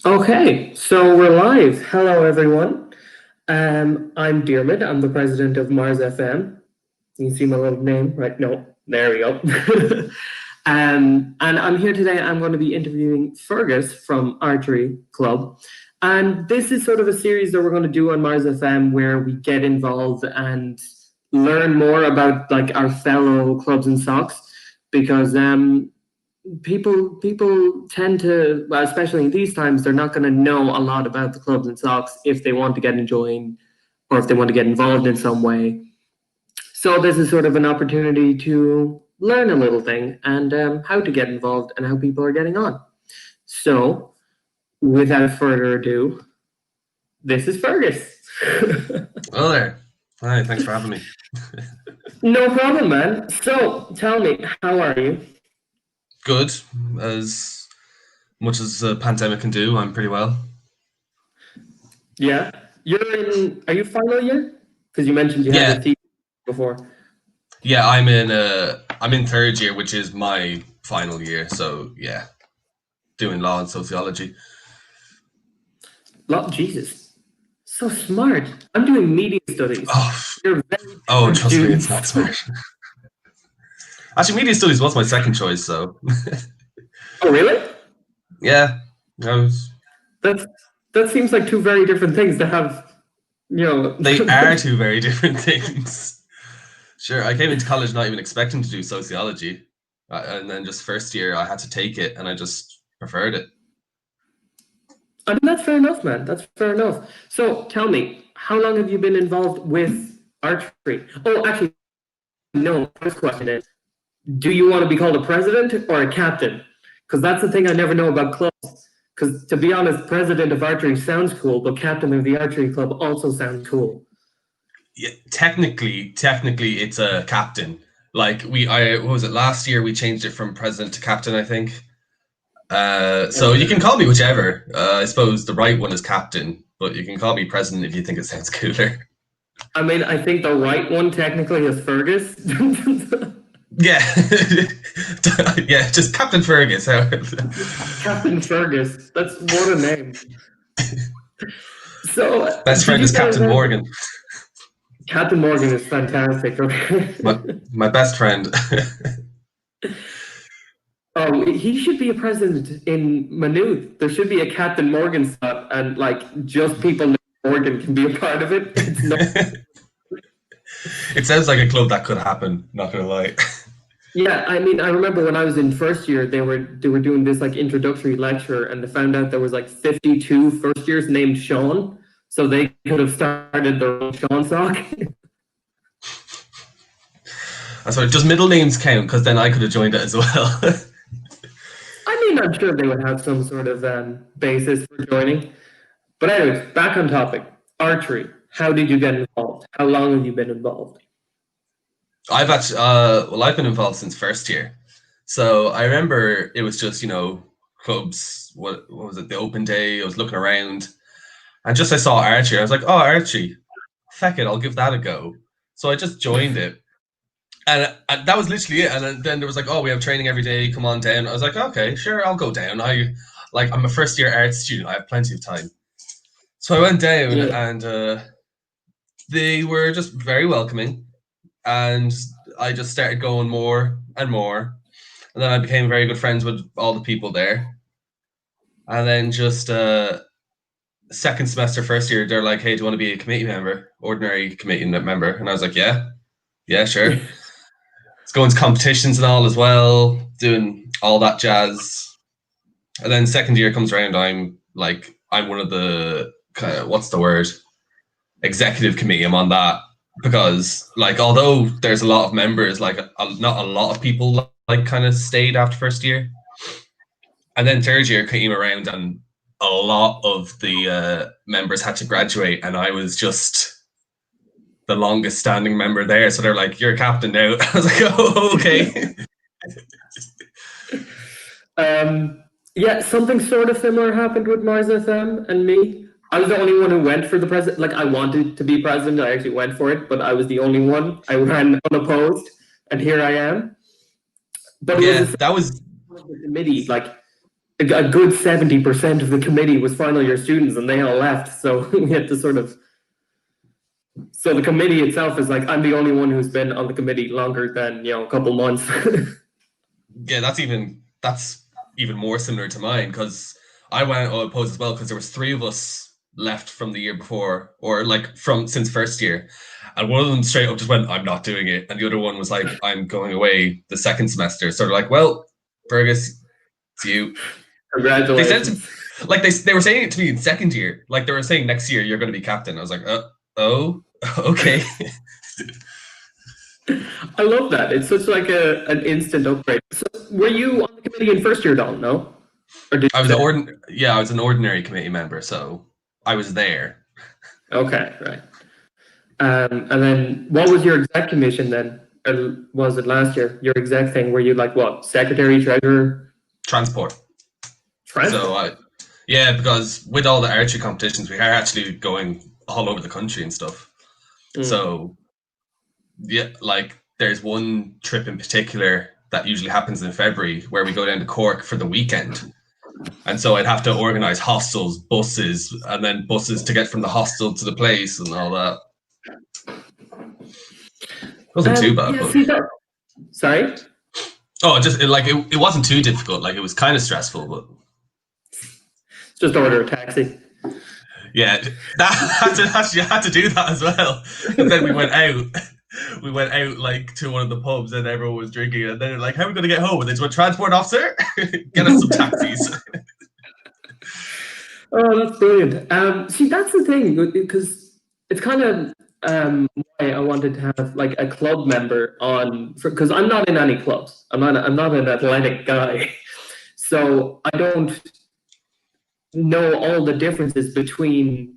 Okay, so we're live. Hello, everyone. I'm Dermot. I'm the president of Mars FM. You can see my little name, right? No, there we go. And I'm here today. I'm going to be interviewing Fergus from Archery Club. And this is sort of a series that we're going to do on Mars FM where we get involved and learn more about like our fellow clubs and socks because people tend to, well, especially in these times, they're not going to know a lot about the clubs and socks if they want to get enjoying or if they want to get involved in some way. So this is sort of an opportunity to learn a little thing and how to get involved and how people are getting on. So without further ado, this is Fergus. Hello there. Hi, thanks for having me. No problem, man. So tell me, how are you? Good. As much as a pandemic can do, I'm pretty well. Yeah. Are you final year? Because you mentioned you had a thesis before. Yeah, I'm in third year, which is my final year. So yeah, doing law and sociology. Jesus, so smart. I'm doing media studies. Trust me, it's not smart. Actually, media studies was my second choice. So. Oh really? Yeah, that seems like two very different things to have. They are two very different things. Sure, I came into college not even expecting to do sociology, and then just first year I had to take it, and I just preferred it. I mean, that's fair enough, man. That's fair enough. So tell me, how long have you been involved with archery? Oh, actually, no. First question is, do you want to be called a president or a captain? Because that's the thing I never know about clubs. Because to be honest, president of archery sounds cool, but captain of the archery club also sounds cool. Yeah, technically, it's a captain. Like what was it? Last year we changed it from president to captain, I think. So you can call me whichever. I suppose the right one is captain, but you can call me president if you think it sounds cooler. I mean, I think the right one technically is Fergus. Yeah. Yeah, just Captain Fergus. Captain Fergus. That's what a name. So best friend is Captain Morgan. Captain Morgan is fantastic. Okay. My best friend. Oh, he should be a president in Maynooth. There should be a Captain Morgan spot, and like just people named Morgan can be a part of it. It sounds like a club that could happen. Not gonna lie. Yeah, I mean, I remember when I was in first year, they were doing this like introductory lecture, and they found out there was like 52 first years named Sean, so they could have started their own Sean sock. That's right. Does middle names count? Because then I could have joined it as well. I mean, I'm sure they would have some sort of basis for joining. But anyways, back on topic. Archery. How did you get involved? How long have you been involved? I've actually, I've been involved since first year. So I remember it was just, clubs. What was it? The open day. I was looking around, and just I saw archery. I was like, oh, archery. Feck it, I'll give that a go. So I just joined it. And that was literally it. And then there was like, oh, we have training every day. Come on down. I was like, okay, sure, I'll go down. I'm a first year art student. I have plenty of time. So I went down, and they were just very welcoming. And I just started going more and more. And then I became very good friends with all the people there. And then just second semester, first year, they're like, hey, do you want to be a committee member, ordinary committee member? And I was like, yeah, sure. It's going to competitions and all as well, doing all that jazz. And then second year comes around, I'm one of the, what's the word? Executive committee. I'm on that. Because although there's a lot of members, not a lot of people kind of stayed after first year. And then third year came around and a lot of the members had to graduate, and I was just the longest standing member there. So they're like, you're a captain now. I was like, oh, okay. Yeah, something sort of similar happened with Mars FM and me. I was the only one who went for the president. Like, I wanted to be president. I actually went for it, but I was the only one. I ran unopposed, and here I am. But yeah, that was the committee. Like, a good 70% of the committee was final year students, and they all left. So we had to sort of. So the committee itself is like, I'm the only one who's been on the committee longer than a couple months. Yeah, that's even more similar to mine, because I went unopposed as well, because there was 3 of us left from the year before, or like since first year, and one of them straight up just went, I'm not doing it, and the other one was like, I'm going away the second semester. So they're like, well, Fergus, it's you. Congratulations. They said to, like they were saying it to me in second year, like they were saying next year you're going to be captain. I was like, oh, okay. I love that. It's such like an instant upgrade. So were you on the committee in first year, Don? No, or did I was I was an ordinary committee member, so I was there. Okay, right. And then what was your exec commission then? Or was it last year? Your exec thing? Were you like what? Secretary, treasurer? Transport. Transport. So because with all the archery competitions, we are actually going all over the country and stuff. So yeah, like there's one trip in particular that usually happens in February where we go down to Cork for the weekend. And so I'd have to organize hostels, buses, and then buses to get from the hostel to the place and all that. It wasn't too bad. Sorry? Oh, it wasn't too difficult. Like, it was kind of stressful, but just order a taxi. Yeah, you had to do that as well. And then we went out. We went out like to one of the pubs, and everyone was drinking. And then they're like, "How are we going to get home?" And they went, "Transport officer, get us some taxis." Oh, that's brilliant. See, that's the thing, because it's kind of why I wanted to have like a club member on, because I'm not in any clubs. I'm not an athletic guy, so I don't know all the differences between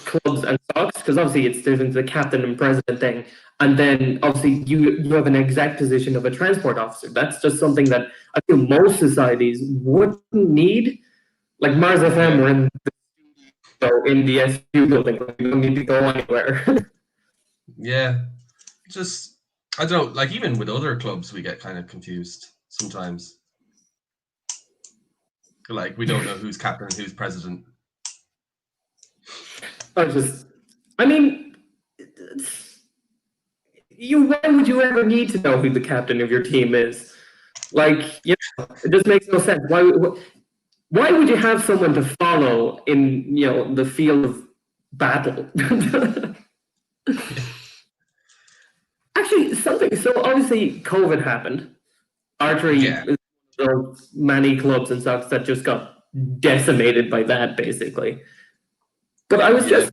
clubs and stocks, because obviously there's the captain and president thing, and then obviously you have an exec position of a transport officer. That's just something that I feel most societies wouldn't need. Like Mars FM, we're in the SU building. We don't need to go anywhere. Yeah, just I don't know. Like, even with other clubs, we get kind of confused sometimes. Like, we don't know who's captain and who's president. I mean, why would you ever need to know who the captain of your team is? Like, it just makes no sense. Why would you have someone to follow in the field of battle? Actually, so obviously COVID happened. Archery is many clubs and stuff that just got decimated by that, basically. But I was just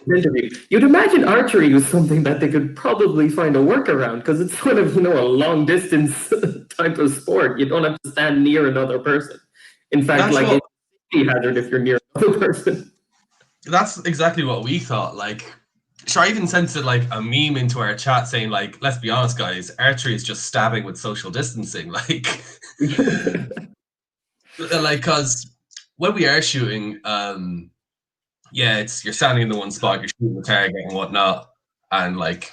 interview. You'd imagine archery was something that they could probably find a workaround, because it's sort of a long distance type of sport. You don't have to stand near another person. In fact, it's a hazard if you're near another person. That's exactly what we thought. Like, I even sent it like a meme into our chat saying, like, let's be honest, guys, archery is just stabbing with social distancing. Like, because when we are shooting, you're standing in the one spot, you're shooting the target and whatnot, and like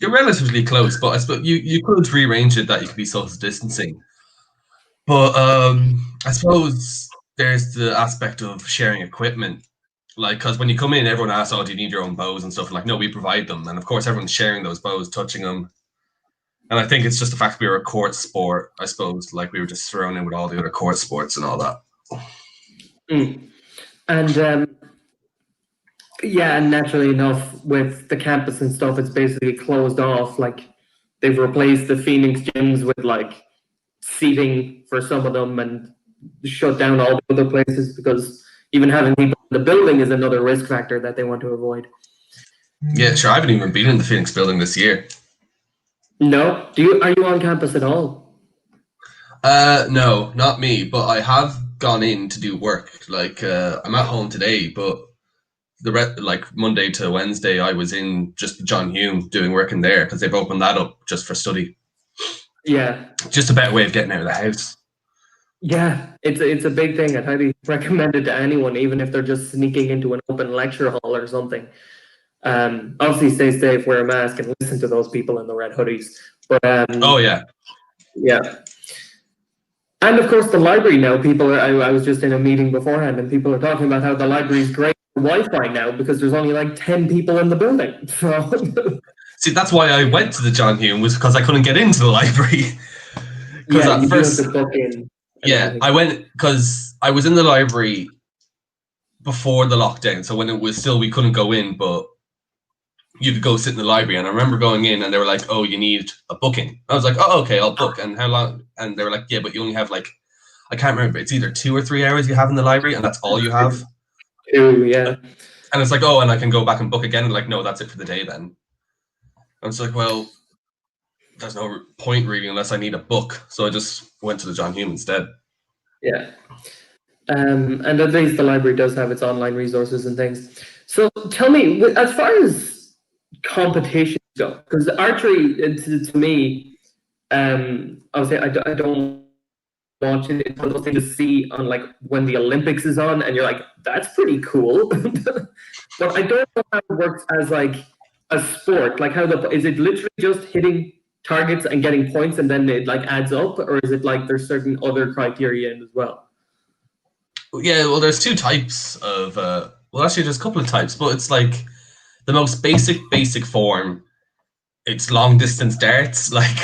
you're relatively close. But I suppose you could rearrange it that you could be social distancing. But I suppose there's the aspect of sharing equipment. Like, because when you come in, everyone asks, "Oh, do you need your own bows and stuff?" And like, no, we provide them, and of course, everyone's sharing those bows, touching them. And I think it's just the fact we were a court sport. I suppose, like, we were just thrown in with all the other court sports and all that. And and naturally enough, with the campus and stuff, it's basically closed off. Like, they've replaced the Phoenix gyms with like seating for some of them, and shut down all the other places, because even having people in the building is another risk factor that they want to avoid. Yeah, sure. I haven't even been in the Phoenix building this year. No? Are you on campus at all? No, not me, but I have gone in to do work. Like, I'm at home today, but like Monday to Wednesday, I was in just John Hume doing work in there, because they've opened that up just for study. Yeah. Just a better way of getting out of the house. Yeah, it's a big thing. I'd highly recommend it to anyone, even if they're just sneaking into an open lecture hall or something. Obviously, stay safe, wear a mask, and listen to those people in the red hoodies. But oh yeah. Yeah. And of course, the library now, people are, I was just in a meeting beforehand and people are talking about how the library is great for Wi-Fi now because there's only like 10 people in the building. So, See, that's why I went to the John Hume, was because I couldn't get into the library. Because yeah, at you do have first, to book in and yeah, everything. I went because I was in the library before the lockdown. So when it was still, we couldn't go in, but you could go sit in the library. And I remember going in and they were like, oh, you need a booking. I was like, oh, okay, I'll book. And how long? And they were like, yeah, but you only have like, I can't remember. It's either 2 or 3 hours you have in the library and that's all you have. Ooh, yeah. And it's like, oh, and I can go back and book again. And like, no, that's it for the day then. I was like, well, there's no point really unless I need a book. So I just went to the John Hume instead. Yeah. And at least the library does have its online resources and things. So tell me, as far as competitions go, because archery, to me, obviously I don't watch it. It's one of those things to see on like when the Olympics is on, and you're like, that's pretty cool. But I don't know how it works as like a sport. Like is it literally just hitting targets and getting points, and then it like adds up, or is it like there's certain other criteria in as well? Yeah, well, there's two types of. Well, actually, there's a couple of types, but it's like the most basic form. It's long distance darts, like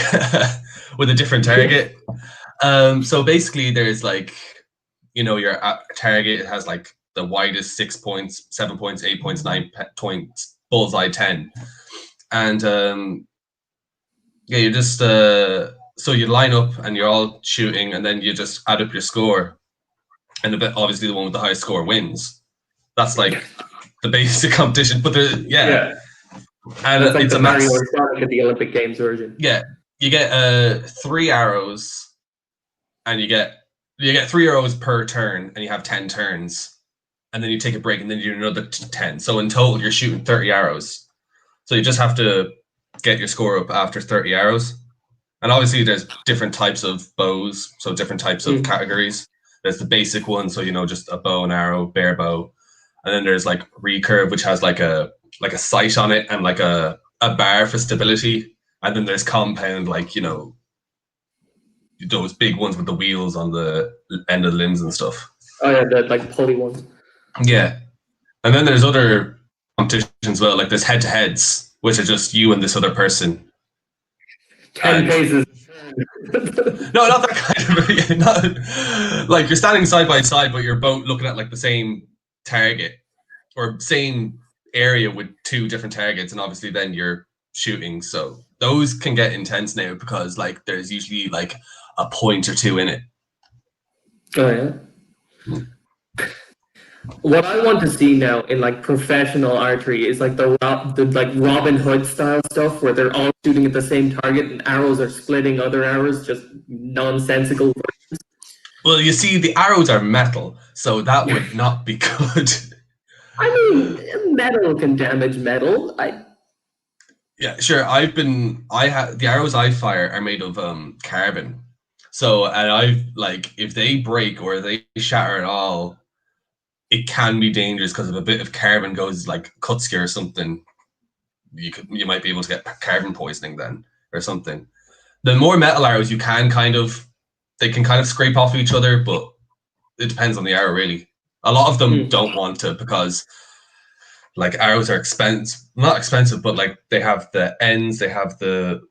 with a different target. So basically, there's like, your target. It has like the widest 6 points, 7 points, 8 points, 9 points, bullseye 10, and yeah, you just so you line up and you're all shooting, and then you just add up your score, and obviously the one with the highest score wins. That's like the basic competition, but yeah. And that's like it's the a max. Mario Sonic at the Olympic Games version. Yeah, you get 3 arrows, and you get 3 arrows per turn, and you have 10 turns, and then you take a break, and then you do another 10. So in total, you're shooting 30 arrows. So you just have to get your score up after 30 arrows. And obviously, there's different types of bows, so different types of categories. There's the basic one, so just a bow and arrow, bare bow, and then there's like recurve, which has like a sight on it and like a bar for stability, and then there's compound, like those big ones with the wheels on the end of the limbs and stuff. Oh yeah, the like pulley ones. Yeah, and then there's other competitions as well, like there's head-to-heads, which are just you and this other person. 10 paces. No, not that kind of. Not, like you're standing side by side, but you're both looking at like the same target or same area with 2 different targets, and obviously then you're shooting. So those can get intense now because like there's usually like a point or 2 in it. Oh yeah. What I want to see now in like professional archery is like the like Robin Hood style stuff where they're all shooting at the same target and arrows are splitting other arrows, just nonsensical. Well, you see, the arrows are metal, so that would not be good. I mean, metal can damage metal. Yeah, sure. The arrows I fire are made of carbon. So, and if they break or they shatter at all, it can be dangerous because if a bit of carbon goes like cuts you or something, you might be able to get carbon poisoning then or something. The more metal arrows they can kind of scrape off each other, but it depends on the arrow really. A lot of them don't want to because like arrows are not expensive, but like they have the ends, they have the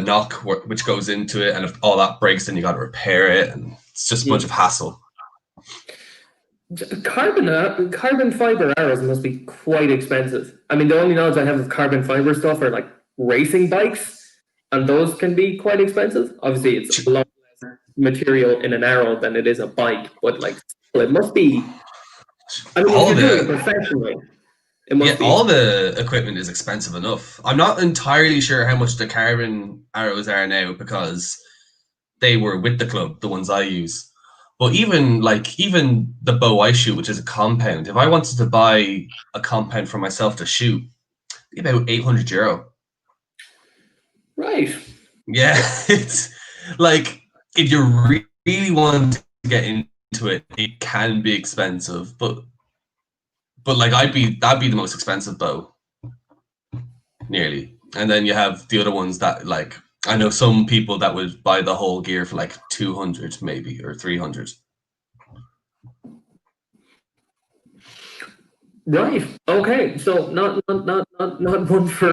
knock which goes into it, and if all that breaks, then you got to repair it, and it's just a bunch of hassle. Carbon fiber arrows must be quite expensive. I mean, the only knowledge I have of carbon fiber stuff are like racing bikes, and those can be quite expensive. Obviously, it's a lot less material in an arrow than it is a bike, but like it must be. I mean, if you're doing it professionally, it must be. All the equipment is expensive enough. I'm not entirely sure how much the carbon arrows are now because they were with the club, the ones I use. But even the bow I shoot, which is a compound, if I wanted to buy a compound for myself to shoot, it'd be about €800. Right. Yeah, it's like if you really want to get into it, it can be expensive, but like that'd be the most expensive bow, nearly. And then you have the other ones that like I know some people that would buy the whole gear for like 200 maybe or 300. Right. Okay. So not one for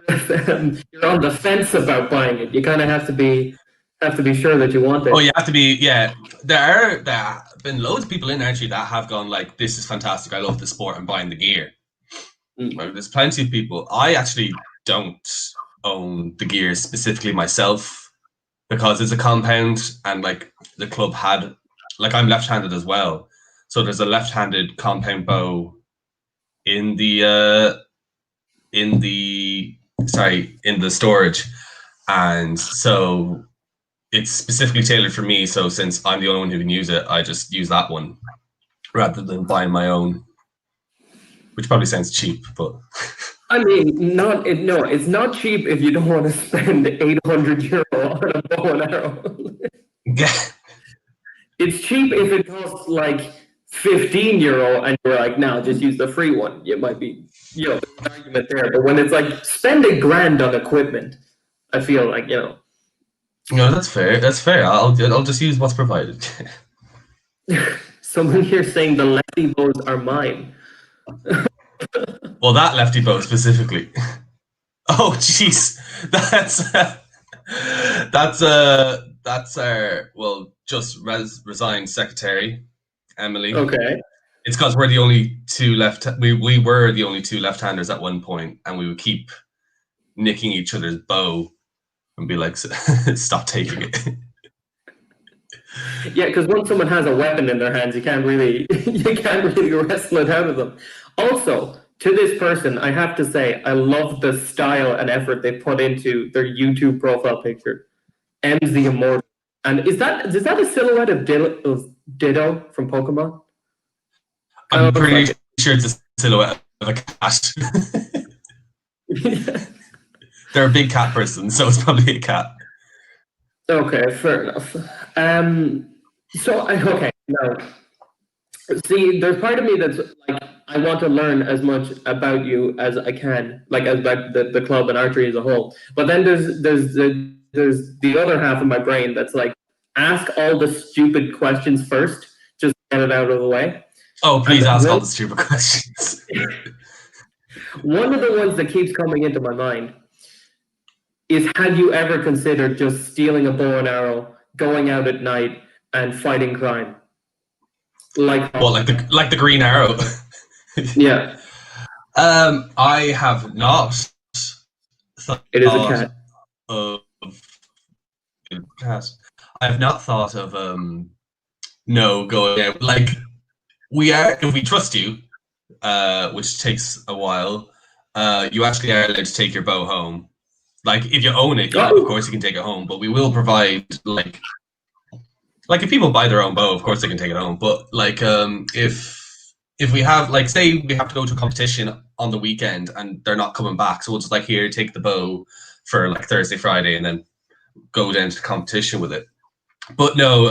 you're on the fence about buying it. You kind of have to be sure that you want Oh, it. you have to be, yeah. There have been loads of people in actually that have gone like, this is fantastic. I love the sport. I'm buying the gear. Mm. Like, there's plenty of people. I actually don't own the gear specifically myself because it's a compound and like the club had, like I'm left-handed as well. So there's a left-handed compound bow in the in the storage, and so it's specifically tailored for me. So since I'm the only one who can use it, I just use that one rather than buying my own, which probably sounds cheap, but I mean, no, it's not cheap if you don't want to spend 800 euro on a bow and arrow. yeah. It's cheap if it costs like 15 euro and you're like, no, just use the free one. It might be, there's an argument there. But when it's like, spend $1,000 on equipment, I feel like, No, that's fair. That's fair. I'll just use what's provided. someone here saying the lefty bows are mine. Well, that lefty bow specifically. Oh, jeez, that's our just resigned secretary, Emily. Okay. It's because we're the only two left. We were the only two left-handers at one point, and we would keep nicking each other's bow and be like, "Stop taking it." Yeah, because once someone has a weapon in their hands, you can't really wrestle it out of them. Also, to this person, I have to say, I love the style and effort they put into their YouTube profile picture. M's the Immortal. And is that a silhouette of Ditto from Pokemon? I'm pretty sure it's a silhouette of a cat. They're a big cat person, so it's probably a cat. Okay, fair enough. Okay, now, see, there's part of me that's like, I want to learn as much about you as I can, like about the club and archery as a whole. But then there's the other half of my brain that's like, ask all the stupid questions first, just get it out of the way. Oh, please ask all the stupid questions. One of the ones that keeps coming into my mind is, have you ever considered just stealing a bow and arrow, going out at night, and fighting crime? Like the Green Arrow. Yeah. I have not. It is a cat. I have not thought of going out. Like, we are, if we trust you, which takes a while, you actually are allowed to take your bow home. Like, if you own it, yeah, of course you can take it home, but we will provide like if people buy their own bow, of course they can take it home. But like, if we have, like, say we have to go to a competition on the weekend and they're not coming back, so we'll just like, here, take the bow for like Thursday, Friday, and then go down to the competition with it. But no,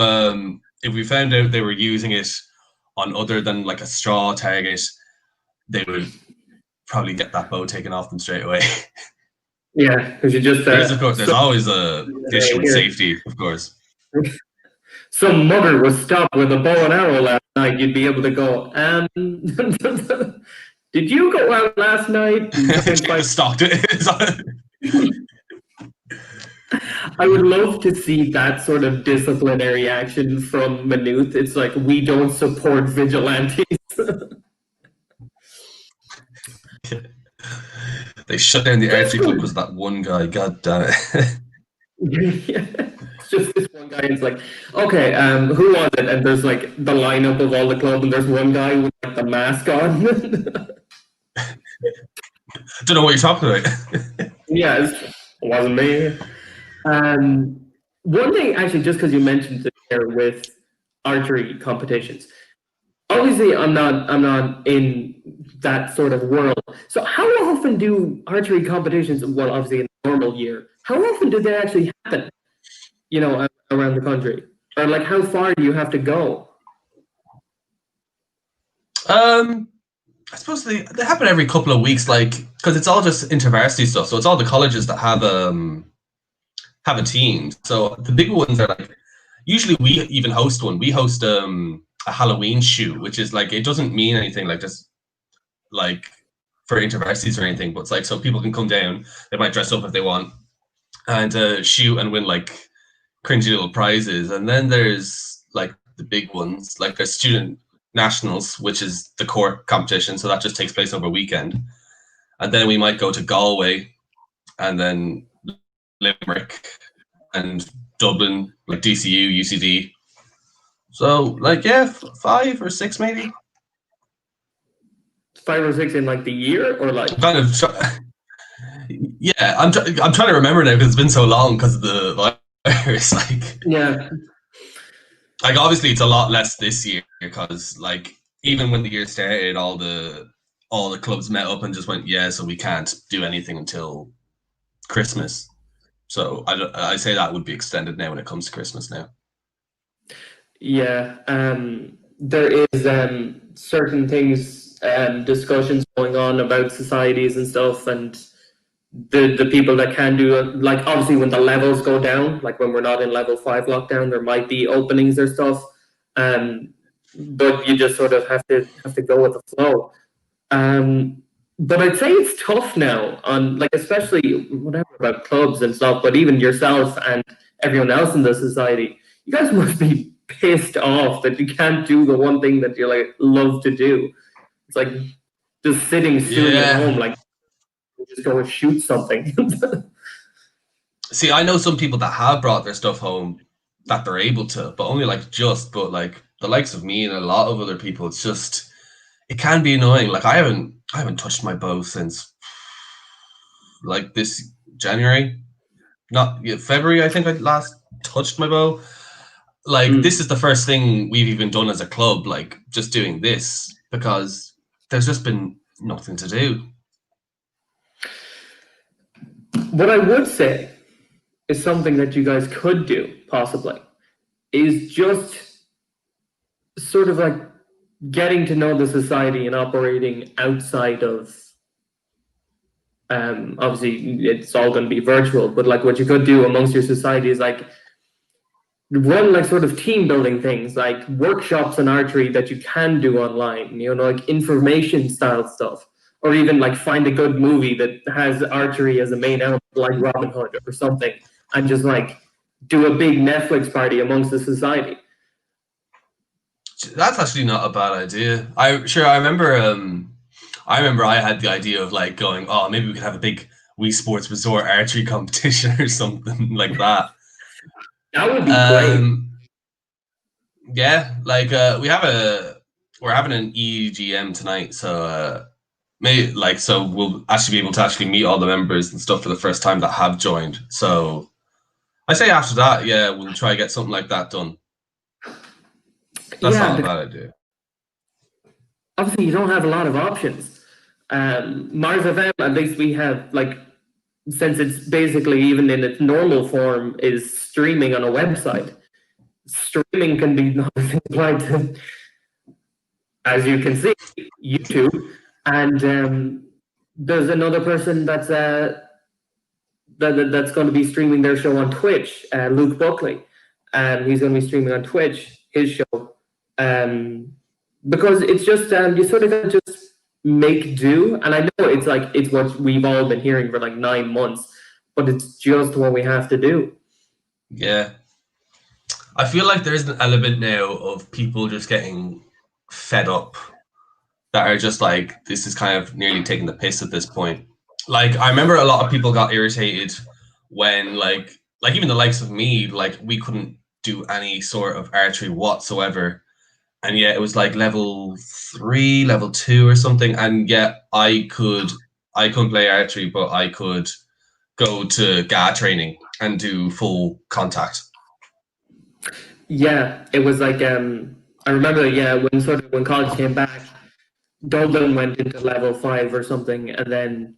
if we found out they were using it on other than like a straw target, they would probably get that bow taken off them straight away. Yeah, because you just of course, there's always a issue with safety, of course. Some mugger was stopped with a bow and arrow last night. You'd be able to go, did you go out last night? Stopped it. I would love to see that sort of disciplinary action from Maynooth. It's like, we don't support vigilantes. They shut down the archery club because that one guy. God damn it. Yeah, it's just this one guy. It's like, okay, who was it? And there's like the lineup of all the club, and there's one guy with like the mask on. Don't know what you're talking about. Yeah, it wasn't me. One thing, actually, just because you mentioned it there with archery competitions, obviously I'm not in that sort of world. So how often do archery competitions, well, obviously in a normal year, how often do they actually happen, around the country? Or like, how far do you have to go? I suppose they happen every couple of weeks, like, because it's all just intervarsity stuff. So it's all the colleges that have have a team. So the big ones are like, usually we even host one. We host a Halloween shoot, which is like, it doesn't mean anything, like just like for interversities or anything, but it's like so people can come down, they might dress up if they want, and shoot and win like cringy little prizes. And then there's like the big ones, like there's student nationals, which is the core competition, so that just takes place over a weekend. And then we might go to Galway, and then Limerick, and Dublin, like DCU, UCD. So like, yeah, 5 or 6 maybe. 5 or 6 in like the year, or like kind of. Yeah, I'm trying to remember now because it's been so long because of the virus. Like, yeah, like obviously it's a lot less this year because like even when the year started, all the clubs met up and just went, yeah, so we can't do anything until Christmas. So I say that would be extended now when it comes to Christmas now. Yeah, there is certain things, discussions going on about societies and stuff, and the people that can do it, like obviously when the levels go down, like when we're not in level 5 lockdown, there might be openings or stuff, but you just sort of have to go with the flow. But I'd say it's tough now on, like, especially whatever about clubs and stuff, but even yourself and everyone else in the society, you guys must be pissed off that you can't do the one thing that you like love to do. It's like just sitting still at home, like just go and shoot something. See, I know some people that have brought their stuff home that they're able to, but only like but like the likes of me and a lot of other people, it's just, it can be annoying. Like I haven't touched my bow since like this January, not February. I think I last touched my bow. Like this is the first thing we've even done as a club, like just doing this, because there's just been nothing to do. What I would say is something that you guys could do, possibly, is just sort of like getting to know the society and operating outside of, obviously it's all going to be virtual, but like what you could do amongst your society is like run like sort of team building things, like workshops in archery that you can do online, you know, like information style stuff, or even like find a good movie that has archery as a main element, like Robin Hood or something, and just like do a big Netflix party amongst the society. That's actually not a bad idea. I remember I had the idea of like going, oh, maybe we could have a big Wii Sports Resort archery competition or something like that. That would be great. Yeah, like we're having an EGM tonight, so so we'll actually be able to actually meet all the members and stuff for the first time that have joined. So I say after that, yeah, we'll try to get something like that done. That's not a bad idea. Obviously, you don't have a lot of options. Mars FM, at least we have, like, since it's basically even in its normal form, is streaming on a website. Streaming can be applied to, as you can see, YouTube. And there's another person that's that's going to be streaming their show on Twitch, Luke Buckley. He's going to be streaming on Twitch his show. Because it's just you sort of just make do, and I know it's what we've all been hearing for like 9 months, but it's just what we have to do. Yeah, I feel like there's an element now of people just getting fed up, that are just like, this is kind of nearly taking the piss at this point. Like I remember a lot of people got irritated when like even the likes of me, like we couldn't do any sort of archery whatsoever. And yet it was like level 3, level 2 or something. And yet I couldn't play archery, but I could go to GA training and do full contact. Yeah, it was like I remember, yeah, when college came back, Dublin went into level 5 or something, and then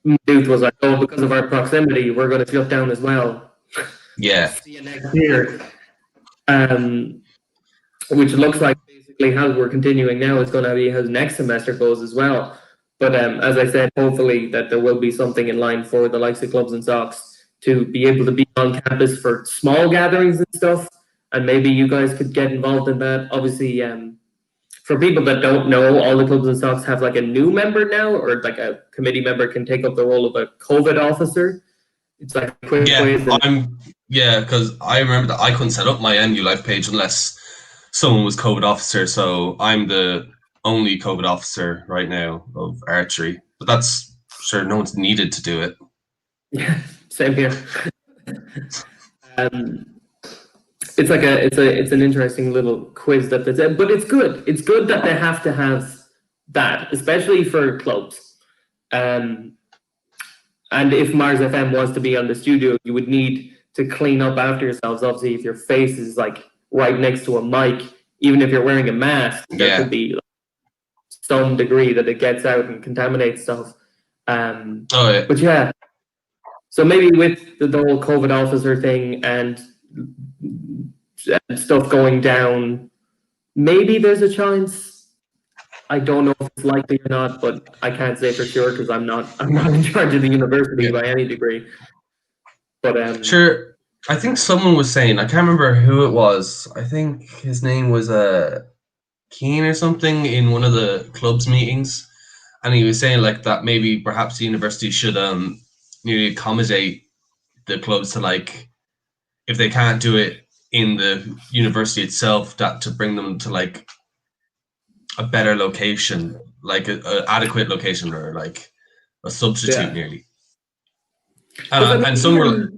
Maynooth was like, oh, because of our proximity, we're going to shut down as well. Yeah. See you next year. Which looks like basically how we're continuing now is going to be how next semester goes as well. But as I said, hopefully that there will be something in line for the likes of clubs and socks to be able to be on campus for small gatherings and stuff. And maybe you guys could get involved in that. Obviously, for people that don't know, all the clubs and stocks have like a new member now, or like a committee member can take up the role of a COVID officer. It's like a quick quiz. Because I remember that I couldn't set up my NU Life page unless someone was COVID officer. So I'm the only COVID officer right now of archery, but that's sure no one's needed to do it. Yeah, same here. It's like it's an interesting little quiz that that's it, but it's good. It's good that they have to have that, especially for clubs. And if Mars FM was to be on the studio, you would need to clean up after yourselves. Obviously, if your face is like right next to a mic, even if you're wearing a mask, there could be like, some degree that it gets out and contaminates stuff. But yeah, so maybe with the whole COVID officer thing and stuff going down, maybe there's a chance. I don't know if it's likely or not, but I can't say for sure because I'm not in charge of the university by any degree. But sure, I think someone was saying, I can't remember who it was. I think his name was Keen or something in one of the club's meetings, and he was saying like that maybe perhaps the university should nearly accommodate the clubs to, like, if they can't do it in the university itself, that to bring them to like a better location, like a adequate location, or like a substitute nearly. And some were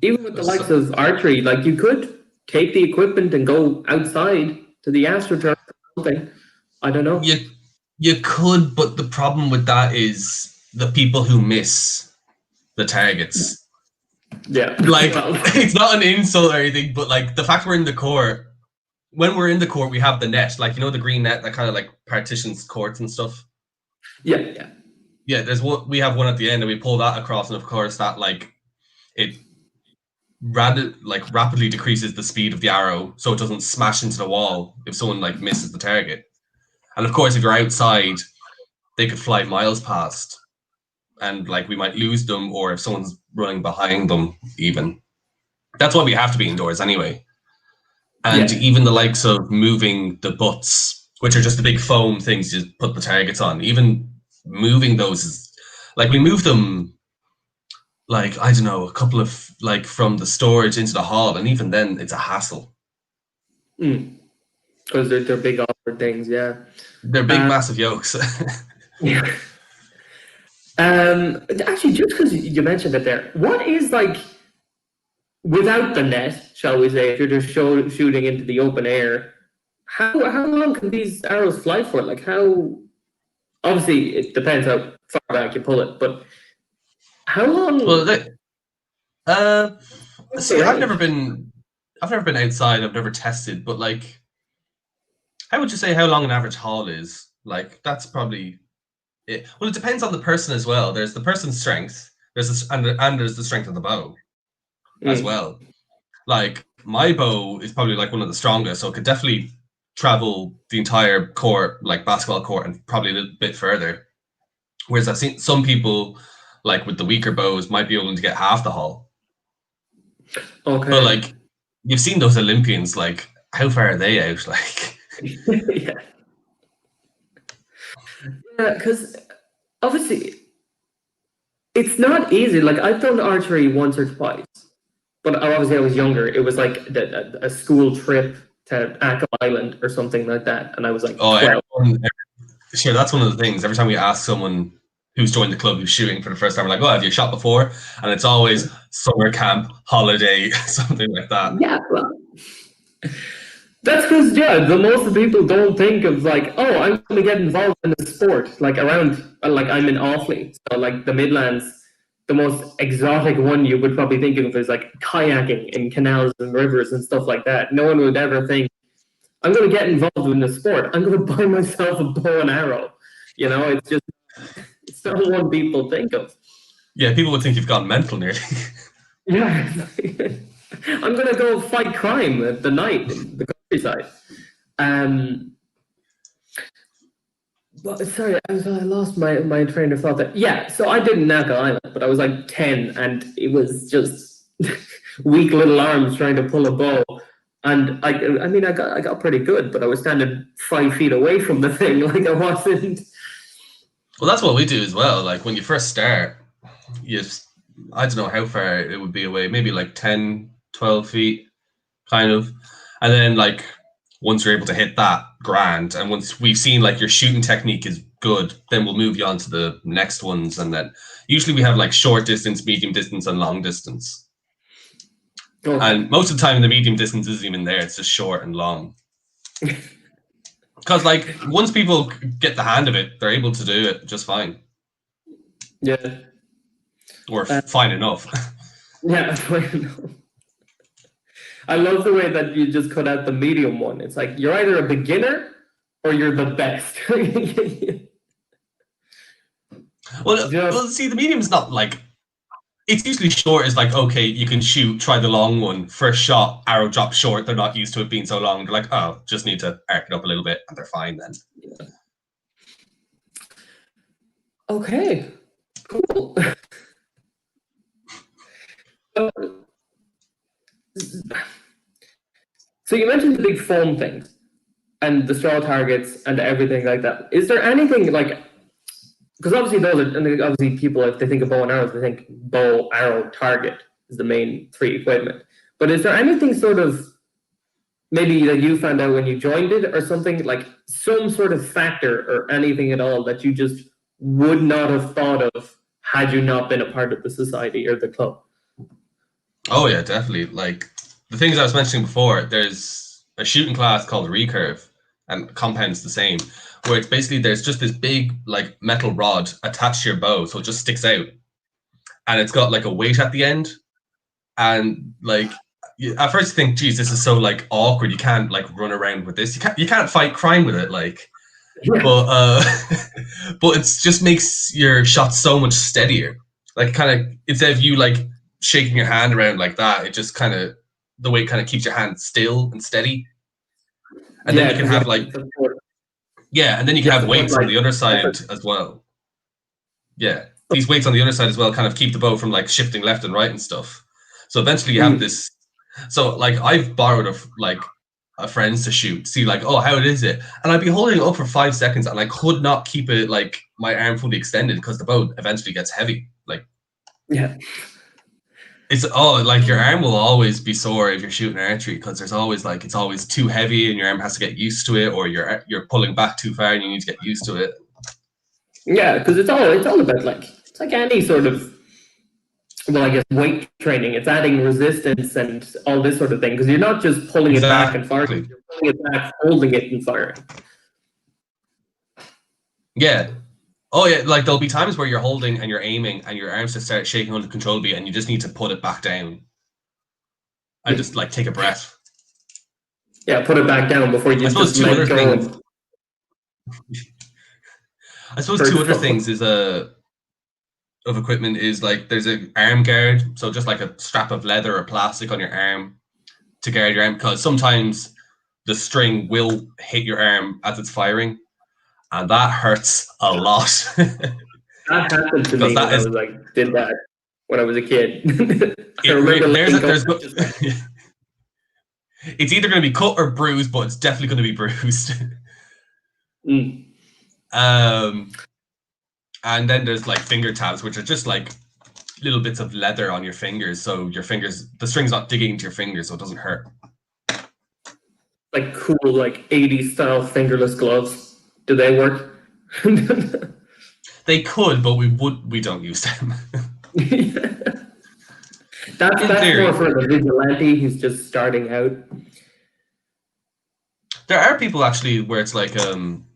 even with the likes of archery, like you could take the equipment and go outside to the AstroTurf or something. I don't know. You could, but the problem with that is the people who miss the targets. Yeah. Like, it's not an insult or anything, but like the fact we're in the court, when we're in the court, we have the net, like, you know, the green net that kind of like partitions courts and stuff. Yeah. There's one, we have one at the end, and we pull that across, and of course that like it rapidly decreases the speed of the arrow, so it doesn't smash into the wall if someone like misses the target. And of course, if you're outside, they could fly miles past, and like we might lose them, or if someone's running behind them, even. That's why we have to be indoors anyway. And even the likes of moving the butts, which are just the big foam things you put the targets on, even moving those is like, we move them like, I don't know, a couple of like from the storage into the hall, and even then it's a hassle. Because they're big awkward things, they're big massive yokes. Actually, just because you mentioned it there, what is like without the net, shall we say, if you're just shooting into the open air, how long can these arrows fly for? Like, how? Obviously, it depends how far back you pull it, but how long? Well, see, I've never been outside. I've never tested, but like, how would you say how long an average haul is? Like, that's probably it. Well, it depends on the person as well. There's the person's strength. And there's the strength of the bow as well. Like, my bow is probably like one of the strongest, so it could definitely travel the entire court, like basketball court, and probably a little bit further. Whereas I've seen some people, like with the weaker bows, might be able to get half the haul. Okay. But like, you've seen those Olympians, like, how far are they out? Like, yeah, because obviously it's not easy. Like, I've done archery once or twice, but obviously I was younger. It was like a school trip to Ackle Island or something like that, and I was like 12. Sure, that's one of the things. Every time we ask someone who's joined the club who's shooting for the first time, we're like, "Oh, have you shot before?" And it's always summer camp, holiday, something like that. Yeah, well, that's because the most people don't think of like, oh, I'm going to get involved in a sport like around, like I'm in Offaly, so like the Midlands. The most exotic one you would probably think of is like kayaking in canals and rivers and stuff like that. No one would ever think, I'm going to get involved in the sport. I'm going to buy myself a bow and arrow. You know, it's not what people think of. Yeah, people would think you've gone mental nearly. Yeah. I'm going to go fight crime at the night in the countryside. Well, sorry, I lost my train of thought. That yeah, so I did Naka Island, but I was like 10, and it was just weak little arms trying to pull a bow. And I mean, I got pretty good, but I was standing 5 feet away from the thing, like I wasn't. Well, that's what we do as well. Like when you first start, you just, I don't know how far it would be away, maybe like 10, 12 feet, kind of. And then like once you're able to hit that, grand. And once we've seen like your shooting technique is good, then we'll move you on to the next ones. And then usually we have like short distance, medium distance, and long distance. Okay. And most of the time the medium distance isn't even there, it's just short and long. Because like once people get the hand of it, they're able to do it just fine. Yeah. Or fine enough. Yeah, fine enough. I love the way that you just cut out the medium one. It's like you're either a beginner or you're the best. Well, see, the medium's not like, it's usually short is like, okay, you can shoot, try the long one. First shot, arrow drop short. They're not used to it being so long. They're like, oh, just need to arc it up a little bit, and they're fine then. Yeah. Okay, cool. So you mentioned the big foam things and the straw targets and everything like that. Is there anything like, because obviously those are, and obviously people, if they think of bow and arrows, they think bow, arrow, target is the main three equipment. But is there anything sort of maybe that you found out when you joined it, or something like some sort of factor or anything at all that you just would not have thought of had you not been a part of the society or the club? Oh yeah, definitely. Like the things I was mentioning before, there's a shooting class called recurve, and compound's the same, where it's basically there's just this big like metal rod attached to your bow, so it just sticks out, and it's got like a weight at the end, and like at first you think, geez, this is so like awkward. You can't like run around with this. You can't fight crime with it, like. Yeah. But it just makes your shots so much steadier. Like kind of instead of you like shaking your hand around like that, it just kind of the weight kind of keeps your hand still and steady. And then you can have like and then you can have weights on the other side as well. Yeah, these weights on the other side as well kind of keep the bow from like shifting left and right and stuff. So eventually you have this. So like I've borrowed a friends to shoot, see like, oh, how is it? And I'd be holding it up for 5 seconds and I could not keep it like my arm fully extended because the bow eventually gets heavy. Like, yeah, it's like your arm will always be sore if you're shooting archery because there's always like it's always too heavy and your arm has to get used to it, or you're pulling back too far and you need to get used to it. Yeah, because it's all about like it's like any sort of, well, I guess weight training. It's adding resistance and all this sort of thing, because you're not just pulling it back and firing, you're pulling it back, holding it and firing. Yeah. Oh yeah, like there'll be times where you're holding and you're aiming and your arms just start shaking uncontrollably and you just need to put it back down and just like take a breath. Yeah, put it back down before you just let go. I suppose two other things is of equipment is like there's an arm guard, so just like a strap of leather or plastic on your arm to guard your arm, because sometimes the string will hit your arm as it's firing, and that hurts a lot. That happened to me when I was like did that when I was a kid. It's either going to be cut or bruised, but it's definitely going to be bruised. And then there's like finger tabs, which are just like little bits of leather on your fingers, so your fingers, the string's not digging into your fingers, so it doesn't hurt. Like cool, like 80s style fingerless gloves. Do they work? They could, but we don't use them. That's more for the vigilante who's just starting out. There are people actually where it's like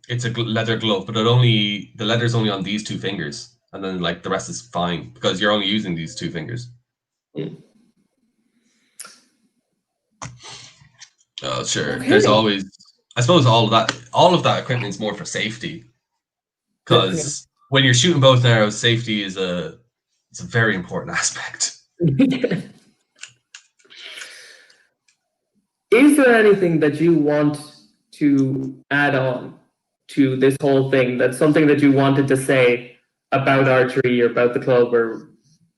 it's a leather glove, but the leather's only on these two fingers, and then like the rest is fine because you're only using these two fingers. Oh sure. Okay. There's always, I suppose, all of that equipment is more for safety, because when you're shooting bows and arrows, safety is it's a very important aspect. Is there anything that you want to add on to this whole thing? That's something that you wanted to say about archery or about the club or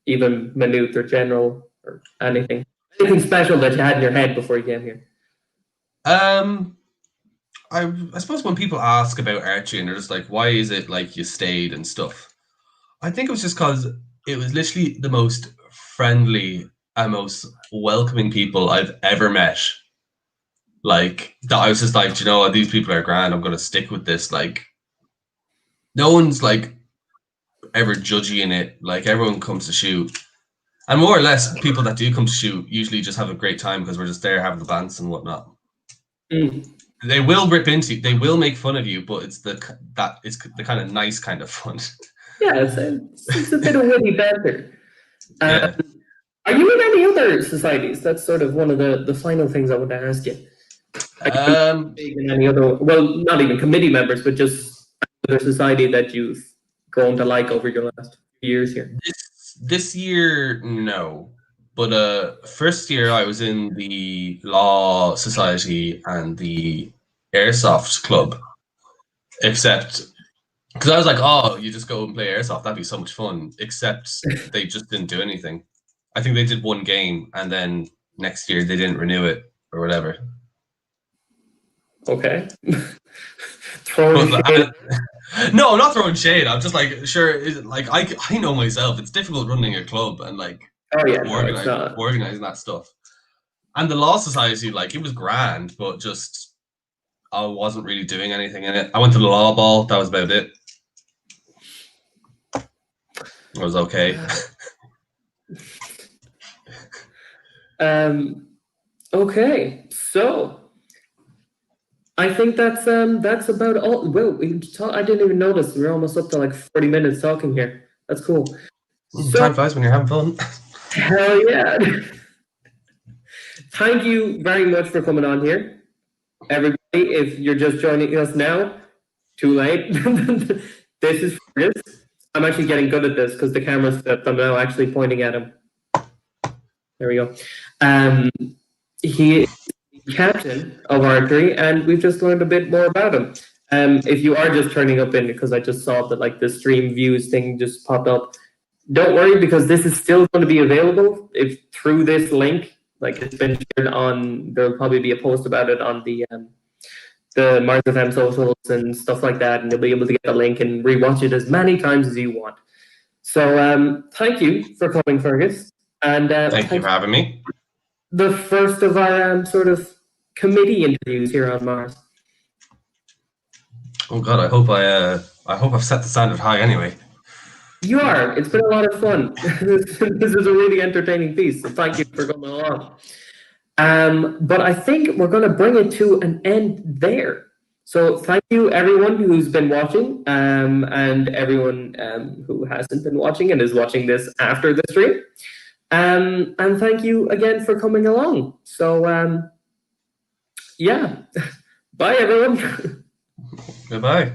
even Maynooth or general or anything? Anything special that you had in your head before you came here? I suppose when people ask about archery and they're just like, why is it like you stayed and stuff? I think it was just because it was literally the most friendly and most welcoming people I've ever met. Like that, I was just like, you know what, these people are grand. I'm gonna stick with this. Like, no one's like ever judgy in it. Like everyone comes to shoot, and more or less, people that do come to shoot usually just have a great time because we're just there having the bants and whatnot. Mm. They will rip into you. They will make fun of you, but it's the kind of nice kind of fun. Yeah, it's a bit of witty banter. Yeah. Are you in any other societies? That's sort of one of the final things I want to ask you. In any other, well, not even committee members, but just another society that you've grown to like over your last few years here? This year, no. But first year I was in the Law Society and the Airsoft Club. Except because I was like, oh, you just go and play airsoft, that'd be so much fun. Except they just didn't do anything. I think they did one game and then next year they didn't renew it or whatever. Okay. No, I'm not throwing shade. I'm just like, sure, like I know myself. It's difficult running a club and like organizing that stuff. And the Law Society, like, it was grand, but just I wasn't really doing anything in it. I went to the law ball. That was about it. It was okay. Okay, so I think that's about all. Well, I didn't even notice. We're almost up to like 40 minutes talking here. That's cool. Time flies when you're having fun. Hell yeah. Thank you very much for coming on here. Everybody, if you're just joining us now, too late. This is Fergus. I'm actually getting good at this because the camera's flipped. I'm now actually pointing at him. There we go. He is the captain of archery, and we've just learned a bit more about him. If you are just turning up in because I just saw that like the stream views thing just popped up, don't worry because this is still going to be available if through this link. Like it's been shared on. There'll probably be a post about it on the Mars FM socials and stuff like that, and you'll be able to get the link and rewatch it as many times as you want. So thank you for coming, Fergus, and thank you for having me. The first of our sort of committee interviews here on Mars. Oh God, I hope I've set the standard high anyway. You are. It's been a lot of fun. This is a really entertaining piece. So thank you for coming along. But I think we're going to bring it to an end there. So thank you everyone who's been watching and everyone who hasn't been watching and is watching this after the stream. And thank you again for coming along. So yeah, bye everyone. Goodbye.